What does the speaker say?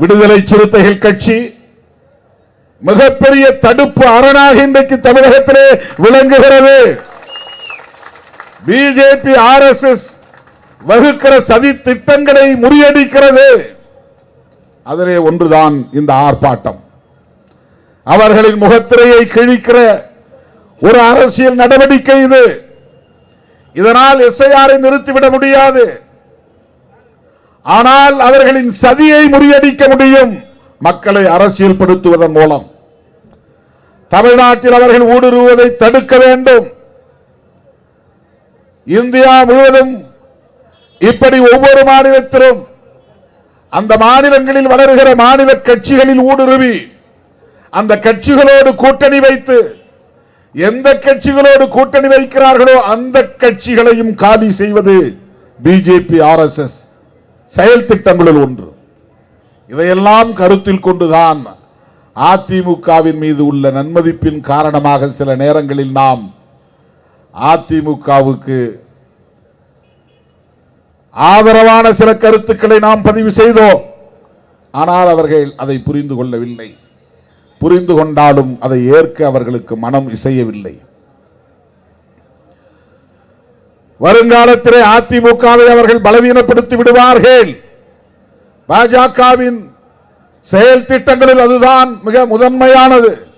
விடுதலை சிறுத்தைகள் கட்சி மிகப்பெரிய தடுப்பு அரணாக இன்றைக்கு தமிழகத்திலே விளங்குகிறது. பிஜேபி RSS வகுக்கிற சதி திட்டங்களை முறியடிக்கிறது. அதிலே ஒன்றுதான் இந்த ஆர்ப்பாட்டம். அவர்களின் முகத்திரையை கிழிக்கிற ஒரு அரசியல் நடவடிக்கை இது. இதனால் SIR-ஐ நிறுத்திவிட முடியாது. ஆனால் அவர்களின் சதியை முறியடிக்க முடியும். மக்களை அரசியல் படுத்துவதன் மூலம் தமிழ்நாட்டில் அவர்கள் ஊடுருவதை தடுக்க வேண்டும். இந்தியா முழுவதும் இப்படி ஒவ்வொரு மாநிலத்திலும் அந்த மாநிலங்களில் வளர்கிற மாநில கட்சிகளில் ஊடுருவி அந்த கட்சிகளோடு கூட்டணி வைத்து எந்த கட்சிகளோடு கூட்டணி வைக்கிறார்களோ அந்த கட்சிகளையும் காலி செய்வது பிஜேபி RSS செயல் திட்டங்களில் ஒன்று. இதையெல்லாம் கருத்தில் கொண்டுதான் அதிமுகவின் மீது உள்ள நன்மதிப்பின் காரணமாக சில நேரங்களில் நாம் அதிமுகவுக்கு ஆதரவான சில கருத்துக்களை நாம் பதிவு செய்தோம். ஆனால் அவர்கள் அதை புரிந்து கொள்ளவில்லை. புரிந்து கொண்டாலும் அதை ஏற்க அவர்களுக்கு மனம் இசையவில்லை. வருங்காலத்திலே அதிமுகவை அவர்கள் பலவீனப்படுத்தி விடுவார்கள். பாஜகவின் செயல் திட்டங்களில் அதுதான் மிக முதன்மையானது.